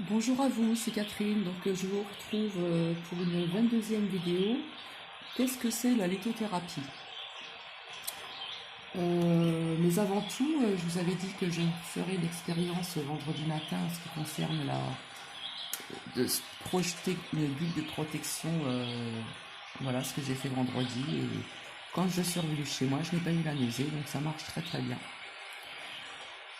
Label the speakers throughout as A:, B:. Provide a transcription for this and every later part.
A: Bonjour à vous, c'est Catherine. Je vous retrouve pour une 22e vidéo. Qu'est-ce que c'est la lithothérapie? Mais avant tout, je vous avais dit que je ferai l'expérience vendredi matin en ce qui concerne de se projeter une bulle de protection. Voilà ce que j'ai fait vendredi. Et quand je suis revenue chez moi, je n'ai pas eu la nausée, donc ça marche très très bien.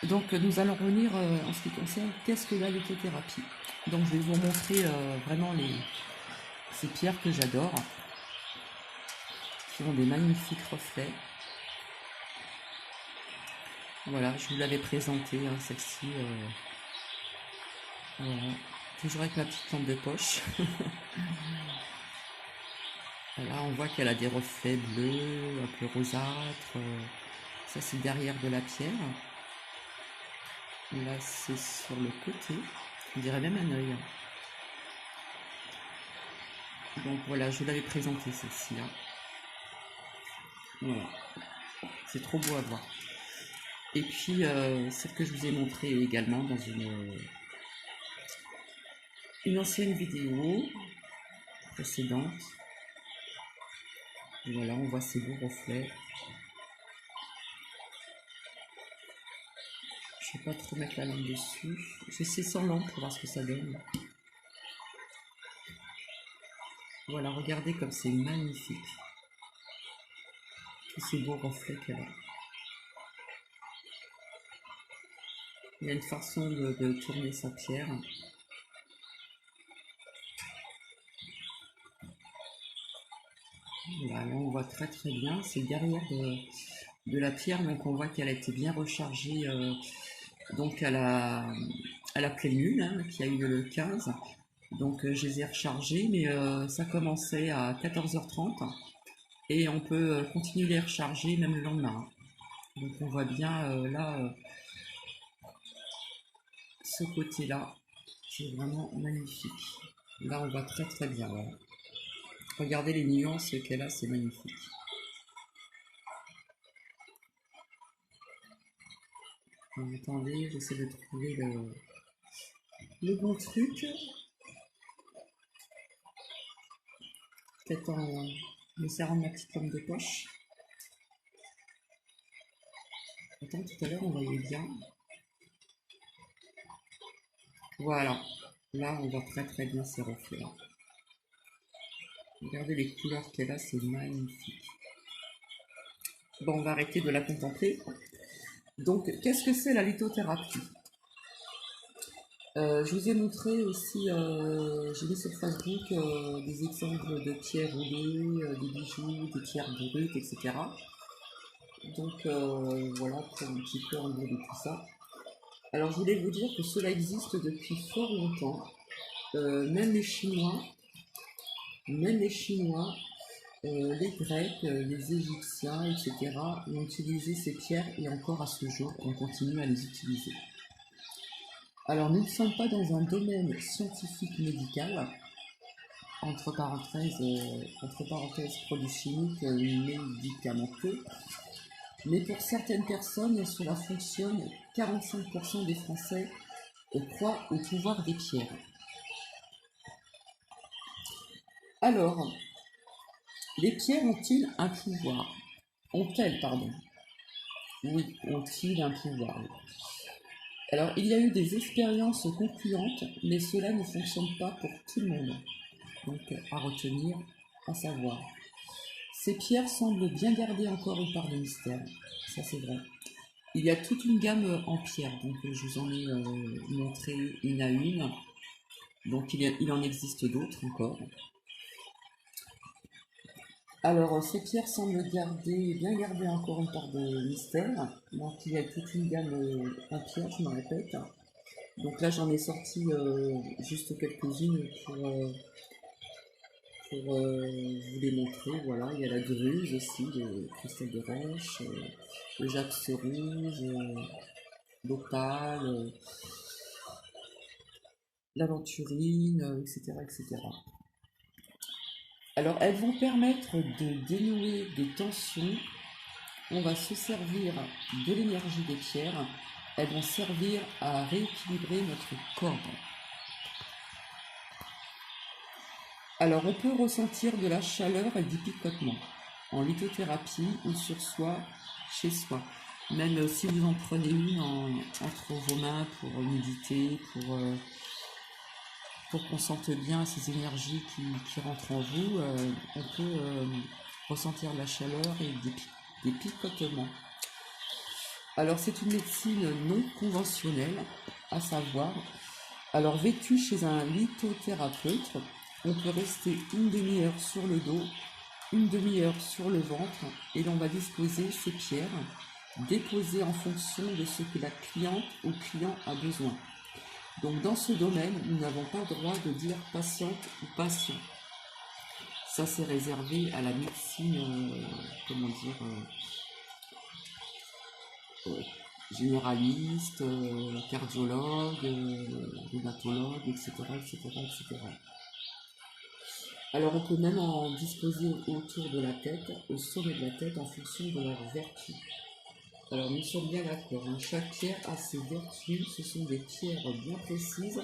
A: Donc nous allons revenir en ce qui concerne qu'est-ce que la lithothérapie. Donc je vais vous montrer vraiment ces pierres que j'adore, qui ont des magnifiques reflets. Voilà, je vous l'avais présenté, hein, celle-ci. Voilà, toujours avec ma petite lampe de poche. Voilà, on voit qu'elle a des reflets bleus, un peu rosâtres. Ça c'est derrière de la pierre. Là c'est sur le côté, on dirait même un œil. Donc voilà, je vous l'avais présenté celle-ci. Hein. Voilà, c'est trop beau à voir. Et puis celle que je vous ai montrée également dans une ancienne vidéo précédente. Voilà, on voit ces beaux reflets. Je ne vais pas trop mettre la lampe dessus. J'essaie sans lampe pour voir ce que ça donne. Voilà, regardez comme c'est magnifique. Tous ces beaux reflets qu'elle a. Il y a une façon de tourner sa pierre. Voilà, là on voit très très bien. C'est derrière de la pierre, donc on voit qu'elle a été bien rechargée donc à la pleine lune, hein, qui a eu le 15. Donc je les ai rechargés, mais ça commençait à 14h30 et on peut continuer les recharger même le lendemain. Donc on voit bien là ce côté-là, c'est vraiment magnifique. Là on voit très très bien. Voilà. Regardez les nuances qu'elle a, c'est magnifique. Attendez, j'essaie de trouver le bon truc. Peut-être en me serrant ma petite lampe de poche. Attends, tout à l'heure on voyait bien. Voilà, là on voit très très bien ces reflets. Regardez les couleurs qu'elle a, c'est magnifique. Bon, on va arrêter de la contempler. Donc, qu'est-ce que c'est la lithothérapie? Je vous ai montré aussi, j'ai mis sur Facebook des exemples de pierres roulées, des bijoux, des pierres brutes, etc. Donc voilà, pour un petit peu englober tout ça. Alors je voulais vous dire que cela existe depuis fort longtemps. Même les Chinois, les Grecs, les Égyptiens, etc. ont utilisé ces pierres et encore à ce jour, on continue à les utiliser. Alors nous ne sommes pas dans un domaine scientifique médical, entre parenthèses produits chimiques médicamenteux, mais pour certaines personnes, cela fonctionne. 45% des Français croient au pouvoir des pierres. Alors, les pierres ont-elles un pouvoir? Ont-elles, pardon? Oui, ont-ils un pouvoir? Alors, il y a eu des expériences concluantes, mais cela ne fonctionne pas pour tout le monde. Donc, à retenir, à savoir. Ces pierres semblent bien garder encore une part de mystère. Ça, c'est vrai. Il y a toute une gamme en pierre, donc je vous en ai montré une à une. Donc, il en existe d'autres encore. Alors, ces pierres semblent bien garder encore une part de mystère. Donc, il y a toute une gamme en pierre, je me répète. Donc là, j'en ai sorti juste quelques-unes pour vous les montrer. Voilà, il y a la gruse aussi, le cristal de roche, le jaspe rouge, l'opale, l'aventurine, etc., etc. Alors, elles vont permettre de dénouer des tensions. On va se servir de l'énergie des pierres. Elles vont servir à rééquilibrer notre corps. Alors, on peut ressentir de la chaleur et du picotement en lithothérapie ou sur soi, chez soi. Même si vous en prenez une entre vos mains pour méditer, pour qu'on sente bien ces énergies qui rentrent en vous, on peut ressentir de la chaleur et des picotements. Alors, c'est une médecine non conventionnelle, à savoir, alors vêtue chez un lithothérapeute, on peut rester une demi-heure sur le dos, une demi-heure sur le ventre, et l'on va disposer ces pierres, déposées en fonction de ce que la cliente ou client a besoin. Donc dans ce domaine, nous n'avons pas le droit de dire patiente ou patient. Ça, c'est réservé à la médecine, généraliste, cardiologue, rhumatologue, etc., etc., etc. Alors on peut même en disposer autour de la tête, au sommet de la tête, en fonction de leurs vertus. Alors nous sommes bien d'accord, hein, chaque pierre a ses vertus, ce sont des pierres bien précises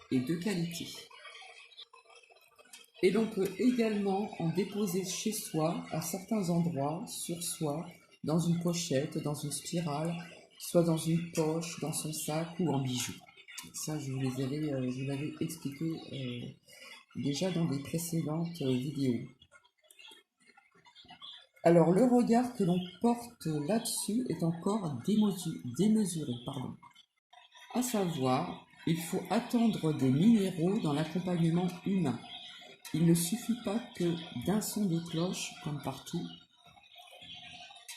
A: et de qualité. Et l'on peut également en déposer chez soi, à certains endroits, sur soi, dans une pochette, dans une spirale, soit dans une poche, dans son sac ou en bijoux. Ça, je vous l'avais expliqué déjà dans des précédentes vidéos. Alors, le regard que l'on porte là-dessus est encore démesuré. À savoir, il faut attendre des minéraux dans l'accompagnement humain. Il ne suffit pas que d'un son de cloche, comme partout.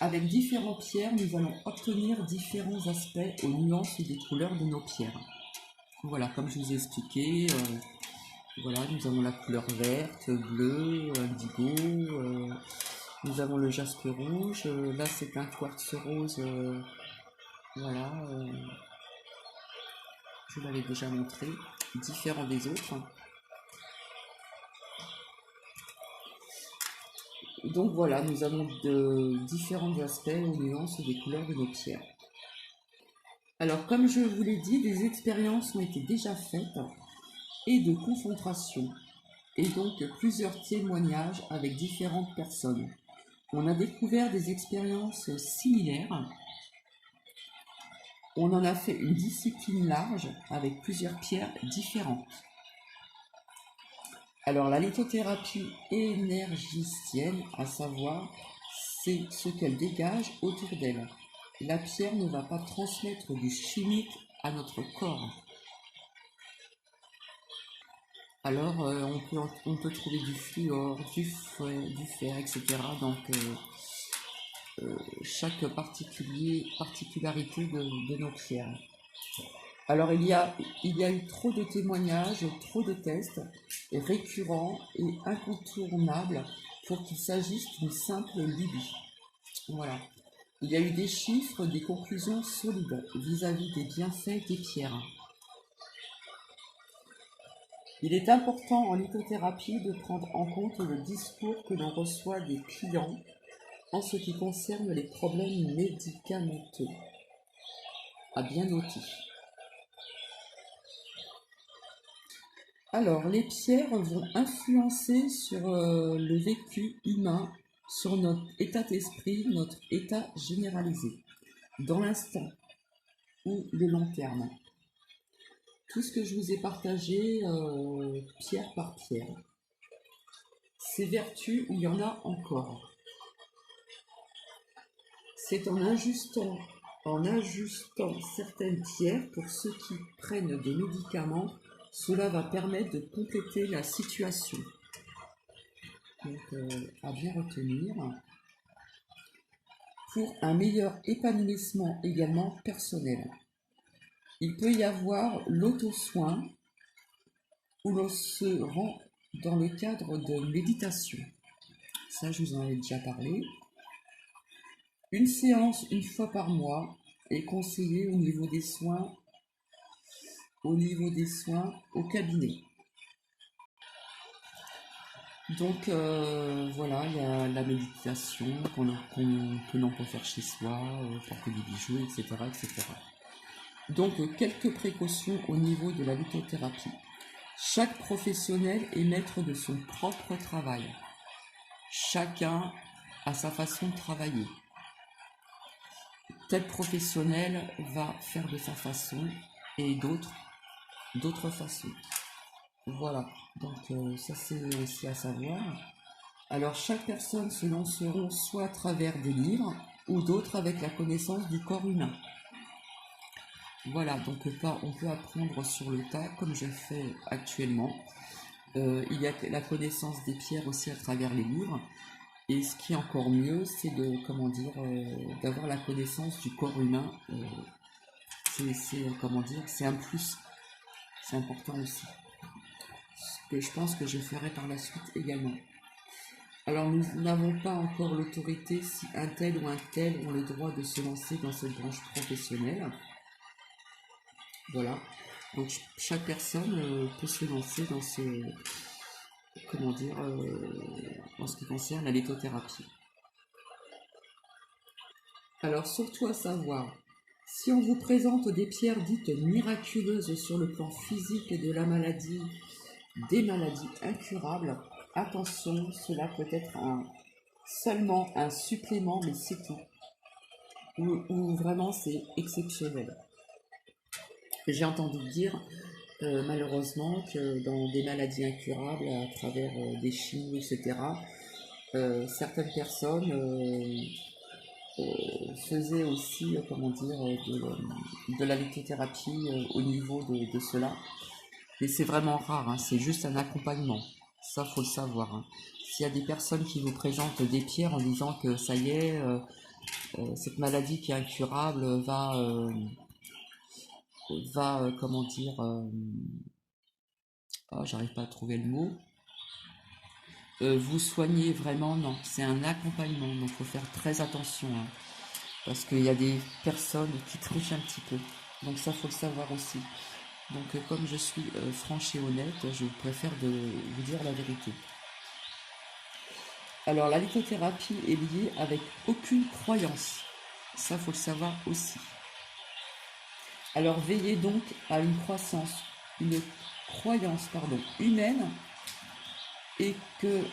A: Avec différentes pierres, nous allons obtenir différents aspects aux nuances et des couleurs de nos pierres. Voilà, comme je vous ai expliqué, voilà, nous avons la couleur verte, bleue, indigo, nous avons le jaspe rouge, là c'est un quartz rose, voilà, je vous l'avais déjà montré, différent des autres. Donc voilà, nous avons de différents aspects aux nuances et des couleurs de nos pierres. Alors comme je vous l'ai dit, des expériences ont été déjà faites et de confrontations, et donc plusieurs témoignages avec différentes personnes. On a découvert des expériences similaires. On en a fait une discipline large avec plusieurs pierres différentes. Alors la lithothérapie énergicienne, à savoir, c'est ce qu'elle dégage autour d'elle. La pierre ne va pas transmettre du chimique à notre corps. Alors on peut trouver du fluor, du fer, etc. Donc chaque particularité de nos pierres. Alors il y a eu trop de témoignages, trop de tests récurrents et incontournables pour qu'il s'agisse d'une simple lubie. Voilà. Il y a eu des chiffres, des conclusions solides vis-à-vis des bienfaits des pierres. Il est important en lithothérapie de prendre en compte le discours que l'on reçoit des clients en ce qui concerne les problèmes médicamenteux. À bien noter. Alors, les pierres vont influencer sur le vécu humain, sur notre état d'esprit, notre état généralisé, dans l'instant ou le long terme. Tout ce que je vous ai partagé, pierre par pierre. Ces vertus, il y en a encore. C'est en ajustant certaines pierres pour ceux qui prennent des médicaments, cela va permettre de compléter la situation. Donc, à bien retenir. Pour un meilleur épanouissement également personnel. Il peut y avoir l'auto-soin où l'on se rend dans le cadre de méditation. Ça, je vous en ai déjà parlé. Une séance une fois par mois est conseillée au niveau des soins au cabinet. Donc voilà, il y a la méditation que l'on peut faire chez soi, porter des bijoux, etc. Donc quelques précautions au niveau de la lithothérapie. Chaque professionnel est maître de son propre travail. Chacun a sa façon de travailler. Tel professionnel va faire de sa façon et d'autres façons. Voilà, donc ça c'est aussi à savoir. Alors chaque personne se lanceront soit à travers des livres ou d'autres avec la connaissance du corps humain. Voilà, donc on peut apprendre sur le tas comme je fais actuellement. Il y a la connaissance des pierres aussi à travers les livres. Et ce qui est encore mieux, c'est de, comment dire, d'avoir la connaissance du corps humain. Comment dire, c'est un plus. C'est important aussi. Ce que je pense que je ferai par la suite également. Alors nous n'avons pas encore l'autorité si un tel ou un tel ont le droit de se lancer dans cette branche professionnelle. Voilà. Donc chaque personne peut se lancer dans ce, comment dire, en ce qui concerne la lithothérapie. Alors surtout à savoir, si on vous présente des pierres dites miraculeuses sur le plan physique et de la maladie, des maladies incurables, attention, cela peut être seulement un supplément, mais c'est tout. Ou vraiment c'est exceptionnel. J'ai entendu dire malheureusement que dans des maladies incurables, à travers des chimios, etc., certaines personnes faisaient aussi, comment dire, de la lithothérapie au niveau de cela. Mais c'est vraiment rare, hein, c'est juste un accompagnement. Ça, faut le savoir. Hein. S'il y a des personnes qui vous présentent des pierres en disant que ça y est, cette maladie qui est incurable comment dire, j'arrive pas à trouver le mot. Vous soignez vraiment, non, c'est un accompagnement, donc il faut faire très attention, hein, parce qu'il y a des personnes qui trichent un petit peu, donc ça faut le savoir aussi. Donc comme je suis franche et honnête, je préfère vous dire la vérité. Alors la lithothérapie est liée avec aucune croyance, ça faut le savoir aussi. Alors veillez donc à une croyance humaine et que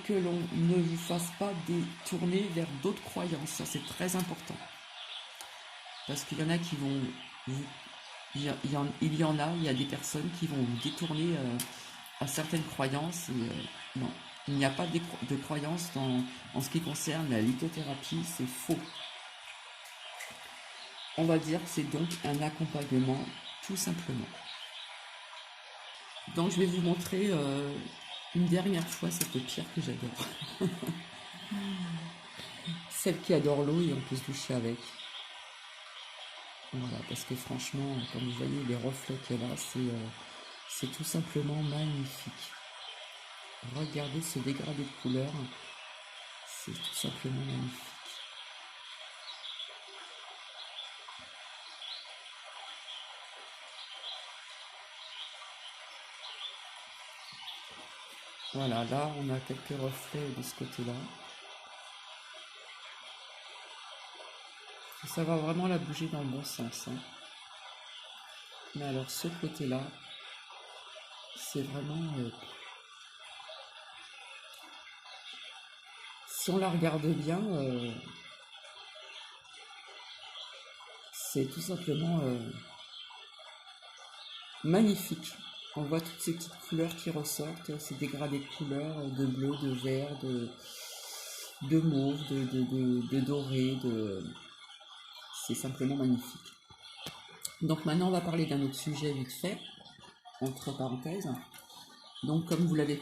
A: l'on ne vous fasse pas détourner vers d'autres croyances. Ça, c'est très important. Parce qu'il y en a qui vont il y a des personnes qui vont vous détourner à certaines croyances. Et, non, il n'y a pas de croyances en ce qui concerne la lithothérapie, c'est faux. On va dire que c'est donc un accompagnement, tout simplement. Donc je vais vous montrer une dernière fois cette pierre que j'adore. Celle qui adore l'eau et on peut se doucher avec. Voilà, parce que franchement, comme vous voyez, les reflets qu'elle a, c'est tout simplement magnifique. Regardez ce dégradé de couleur, c'est tout simplement magnifique. Voilà, là on a quelques reflets de ce côté-là. Ça va vraiment la bouger dans le bon sens. Hein. Mais alors ce côté-là, c'est vraiment... si on la regarde bien, c'est tout simplement magnifique. On voit toutes ces petites couleurs qui ressortent, ces dégradés de couleurs, de bleu, de vert, de mauve, de doré, c'est simplement magnifique. Donc maintenant on va parler d'un autre sujet vite fait, entre parenthèses. Donc comme vous l'avez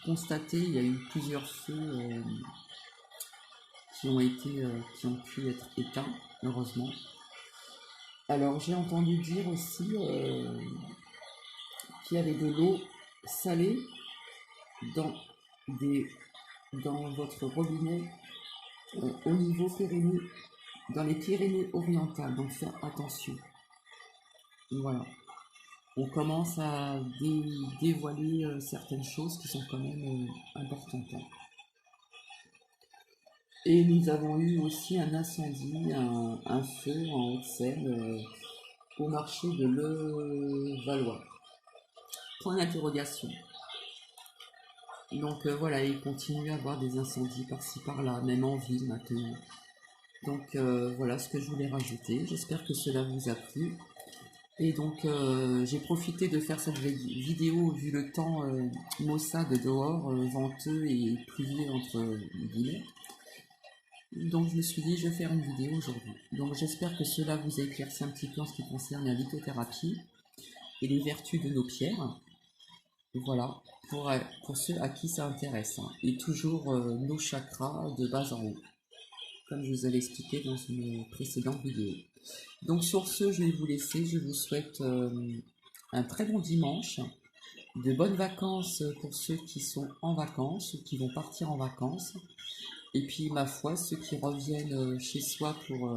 A: constaté, il y a eu plusieurs feux qui ont pu être éteints, heureusement. Alors j'ai entendu dire aussi qu'il y avait de l'eau salée dans votre robinet au niveau Pyrénées, dans les Pyrénées orientales, donc faire attention. Voilà. On commence à dévoiler certaines choses qui sont quand même importantes. Et nous avons eu aussi un incendie, un feu en Haute-Seine au marché de Levallois. Point d'interrogation. Donc voilà, il continue à avoir des incendies par-ci par-là, même en ville maintenant. Donc voilà ce que je voulais rajouter. J'espère que cela vous a plu. Et donc j'ai profité de faire cette vidéo vu le temps maussade dehors, venteux et pluvieux entre guillemets. Donc je me suis dit je vais faire une vidéo aujourd'hui. Donc j'espère que cela vous a éclairci un petit peu en ce qui concerne la lithothérapie et les vertus de nos pierres. Voilà, pour ceux à qui ça intéresse. Hein. Et toujours nos chakras de bas en haut, comme je vous avais expliqué dans une précédente vidéo. Donc sur ce, je vais vous laisser. Je vous souhaite un très bon dimanche, de bonnes vacances pour ceux qui sont en vacances ou qui vont partir en vacances. Et puis, ma foi, ceux qui reviennent chez soi pour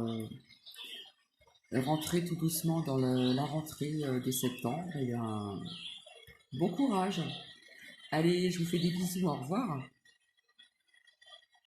A: rentrer tout doucement dans la rentrée de septembre, et bien, bon courage. Allez, je vous fais des bisous, au revoir.